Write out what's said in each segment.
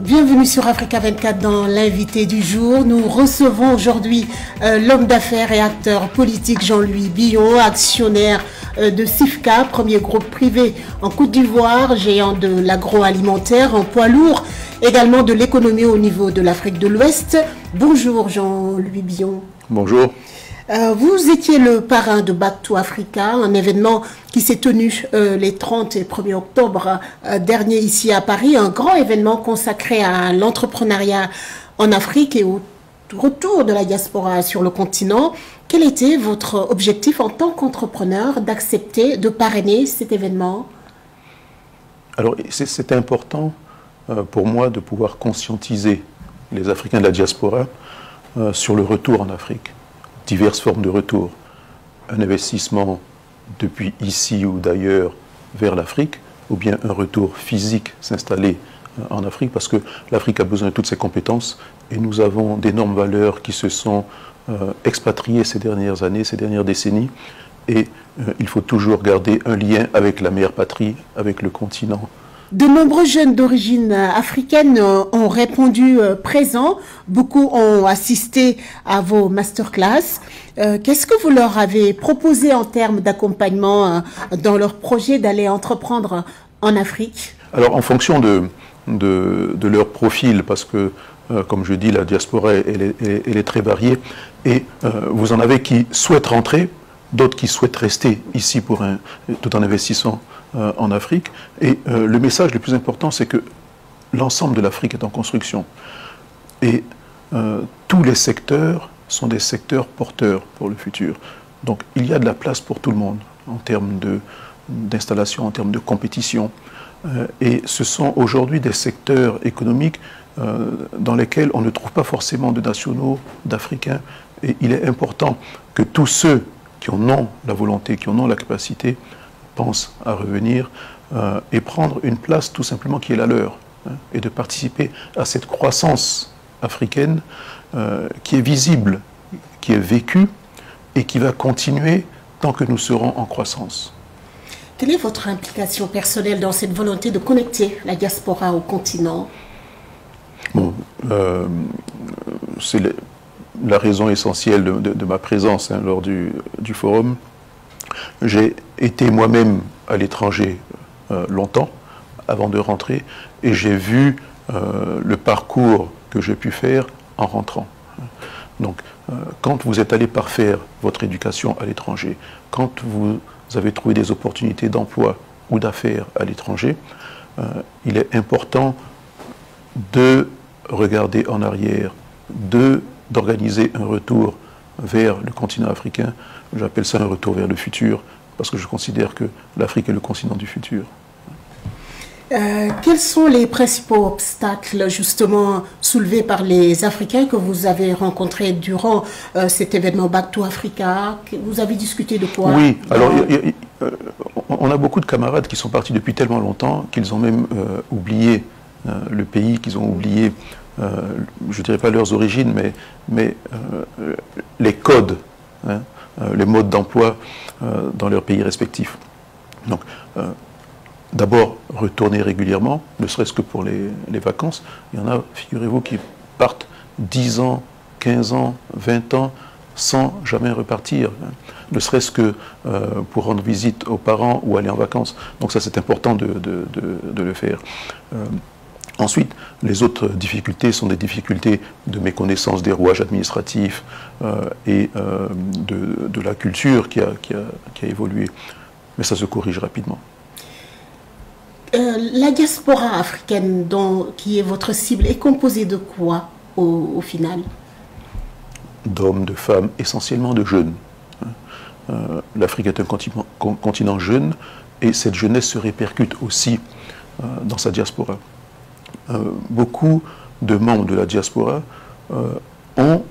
Bienvenue sur Africa 24 dans l'invité du jour. Nous recevons aujourd'hui l'homme d'affaires et acteur politique Jean-Louis Billon, actionnaire de CIFCA, premier groupe privé en Côte d'Ivoire, géant de l'agroalimentaire en poids lourd, également de l'économie au niveau de l'Afrique de l'Ouest. Bonjour Jean-Louis Billon. Bonjour. Vous étiez le parrain de Back to Africa, un événement qui s'est tenu les 30 et 1er octobre dernier ici à Paris, un grand événement consacré à l'entrepreneuriat en Afrique et au retour de la diaspora sur le continent. Quel était votre objectif en tant qu'entrepreneur d'accepter de parrainer cet événement? Alors, c'était important pour moi de pouvoir conscientiser les Africains de la diaspora sur le retour en Afrique. Diverses formes de retour. Un investissement depuis ici ou d'ailleurs vers l'Afrique, ou bien un retour physique, s'installer en Afrique, parce que l'Afrique a besoin de toutes ses compétences, et nous avons d'énormes valeurs qui se sont expatriées ces dernières années, ces dernières décennies, et il faut toujours garder un lien avec la mère patrie, avec le continent. De nombreux jeunes d'origine africaine ont répondu présents. Beaucoup ont assisté à vos masterclass. Qu'est-ce que vous leur avez proposé en termes d'accompagnement dans leur projet d'aller entreprendre en Afrique? Alors, en fonction de leur profil, parce que, comme je dis, la diaspora, elle est très variée, et vous en avez qui souhaitent rentrer, d'autres qui souhaitent rester ici tout en investissant en Afrique. Et le message le plus important, c'est que l'ensemble de l'Afrique est en construction. Et tous les secteurs sont des secteurs porteurs pour le futur. Donc il y a de la place pour tout le monde en termes d'installation, en termes de compétition. Et ce sont aujourd'hui des secteurs économiques dans lesquels on ne trouve pas forcément de nationaux, d'Africains. Et il est important que tous ceux qui en ont la volonté, qui en ont la capacité, pensent à revenir et prendre une place tout simplement qui est la leur, et de participer à cette croissance africaine qui est visible, qui est vécue et qui va continuer tant que nous serons en croissance. Quelle est votre implication personnelle dans cette volonté de connecter la diaspora au continent? Bon, c'est la raison essentielle de ma présence lors du forum. J'ai été moi-même à l'étranger longtemps avant de rentrer et j'ai vu le parcours que j'ai pu faire en rentrant. Donc, quand vous êtes allé parfaire votre éducation à l'étranger, quand vous avez trouvé des opportunités d'emploi ou d'affaires à l'étranger, il est important de regarder en arrière, d'organiser un retour vers le continent africain. J'appelle ça un retour vers le futur, parce que je considère que l'Afrique est le continent du futur. Quels sont les principaux obstacles justement soulevés par les Africains que vous avez rencontrés durant cet événement Back to Africa? Vous avez discuté de quoi? Oui, alors on a beaucoup de camarades qui sont partis depuis tellement longtemps qu'ils ont même oublié le pays, qu'ils ont oublié, je ne dirais pas leurs origines, mais les codes, les modes d'emploi dans leurs pays respectifs. Donc, d'abord, retourner régulièrement, ne serait-ce que pour les vacances. Il y en a, figurez-vous, qui partent 10 ans, 15 ans, 20 ans, sans jamais repartir, ne serait-ce que pour rendre visite aux parents ou aller en vacances. Donc ça, c'est important de le faire. Ensuite, les autres difficultés sont des difficultés de méconnaissance des rouages administratifs et de la culture qui a évolué. Mais ça se corrige rapidement. La diaspora africaine qui est votre cible est composée de quoi au final? D'hommes, de femmes, essentiellement de jeunes. L'Afrique est un continent jeune et cette jeunesse se répercute aussi dans sa diaspora. Beaucoup de membres de la diaspora ont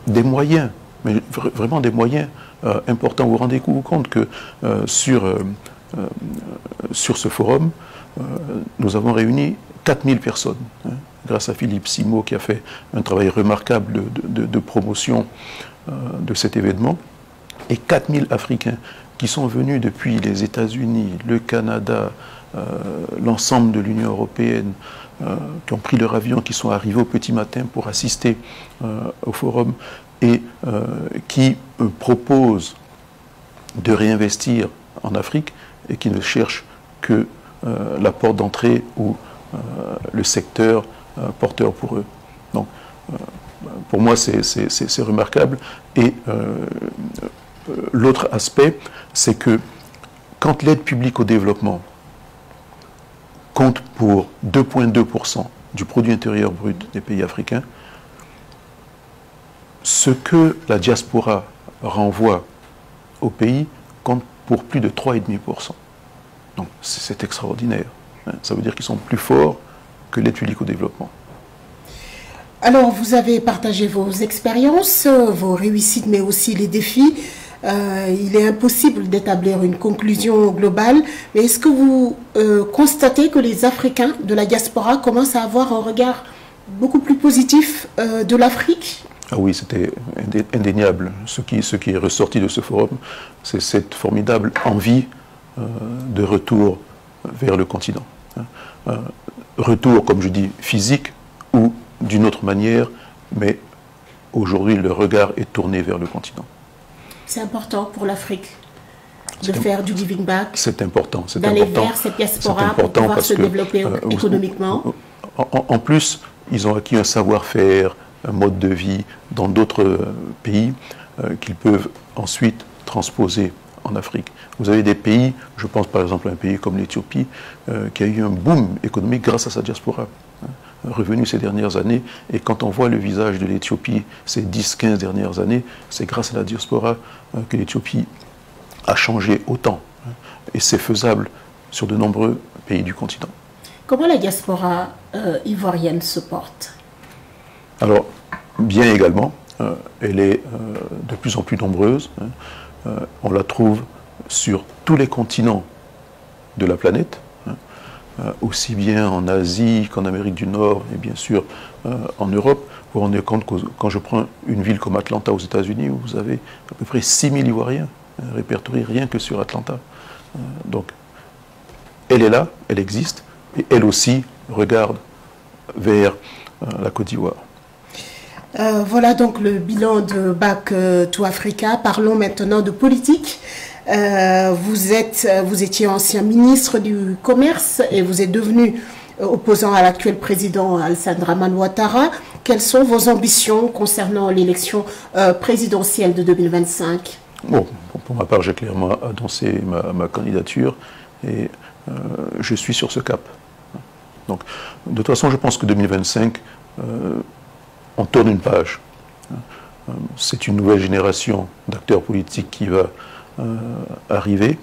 des moyens, mais vraiment des moyens importants. Vous vous rendez compte que sur ce forum, nous avons réuni 4000 personnes, grâce à Philippe Simo qui a fait un travail remarquable de promotion de cet événement, et 4000 Africains qui sont venus depuis les États-Unis, le Canada, l'ensemble de l'Union européenne, qui ont pris leur avion, qui sont arrivés au petit matin pour assister au forum et qui proposent de réinvestir en Afrique et qui ne cherchent que la porte d'entrée ou le secteur porteur pour eux. Donc, pour moi, c'est remarquable. Et l'autre aspect, c'est que quand l'aide publique au développement compte pour 2,2% du produit intérieur brut des pays africains, ce que la diaspora renvoie au pays compte pour plus de 3,5%. Donc c'est extraordinaire. Ça veut dire qu'ils sont plus forts que l'aide publique au développement. Alors, vous avez partagé vos expériences, vos réussites, mais aussi les défis. Il est impossible d'établir une conclusion globale, mais est-ce que vous constatez que les Africains de la diaspora commencent à avoir un regard beaucoup plus positif de l'Afrique? Ah oui, c'était indéniable. Ce qui est ressorti de ce forum, c'est cette formidable envie de retour vers le continent. Retour, comme je dis, physique ou d'une autre manière, mais aujourd'hui, le regard est tourné vers le continent. C'est important pour l'Afrique de faire du giving back. C'est important. D'aller vers cette diaspora pour pouvoir se développer économiquement. En plus, ils ont acquis un savoir-faire, un mode de vie dans d'autres pays qu'ils peuvent ensuite transposer en Afrique. Vous avez des pays, je pense par exemple à un pays comme l'Éthiopie, qui a eu un boom économique grâce à sa diaspora. Revenu ces dernières années, et quand on voit le visage de l'Éthiopie ces 10-15 dernières années, c'est grâce à la diaspora que l'Éthiopie a changé autant. Et c'est faisable sur de nombreux pays du continent. Comment la diaspora ivoirienne se porte? Alors, bien également, elle est de plus en plus nombreuse. On la trouve sur tous les continents de la planète, aussi bien en Asie qu'en Amérique du Nord et bien sûr en Europe. Vous vous rendez compte que quand je prends une ville comme Atlanta aux États-Unis, où vous avez à peu près 6000 Ivoiriens répertoriés rien que sur Atlanta. Donc, elle est là, elle existe, et elle aussi regarde vers la Côte d'Ivoire. Voilà donc le bilan de Back to Africa. Parlons maintenant de politique. Vous étiez ancien ministre du Commerce et vous êtes devenu opposant à l'actuel président Alassane Dramane Ouattara. Quelles sont vos ambitions concernant l'élection présidentielle de 2025? Bon, pour ma part, j'ai clairement annoncé ma candidature et je suis sur ce cap. Donc, de toute façon, je pense que 2025, on tourne une page. C'est une nouvelle génération d'acteurs politiques qui va arriver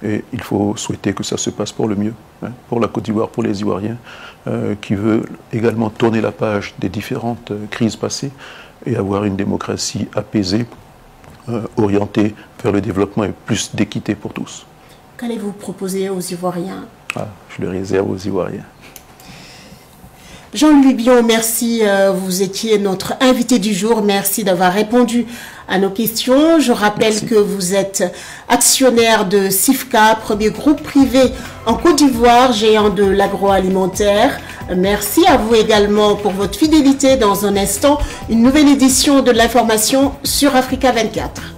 et il faut souhaiter que ça se passe pour le mieux, pour la Côte d'Ivoire, pour les Ivoiriens, qui veulent également tourner la page des différentes crises passées et avoir une démocratie apaisée, orientée vers le développement et plus d'équité pour tous. Qu'allez-vous proposer aux Ivoiriens? Je le réserve aux Ivoiriens. Jean-Louis Bion, merci. Vous étiez notre invité du jour. Merci d'avoir répondu à nos questions. Je rappelle que vous êtes actionnaire de CIFCA, premier groupe privé en Côte d'Ivoire, géant de l'agroalimentaire. Merci à vous également pour votre fidélité. Dans un instant, une nouvelle édition de l'information sur Africa 24.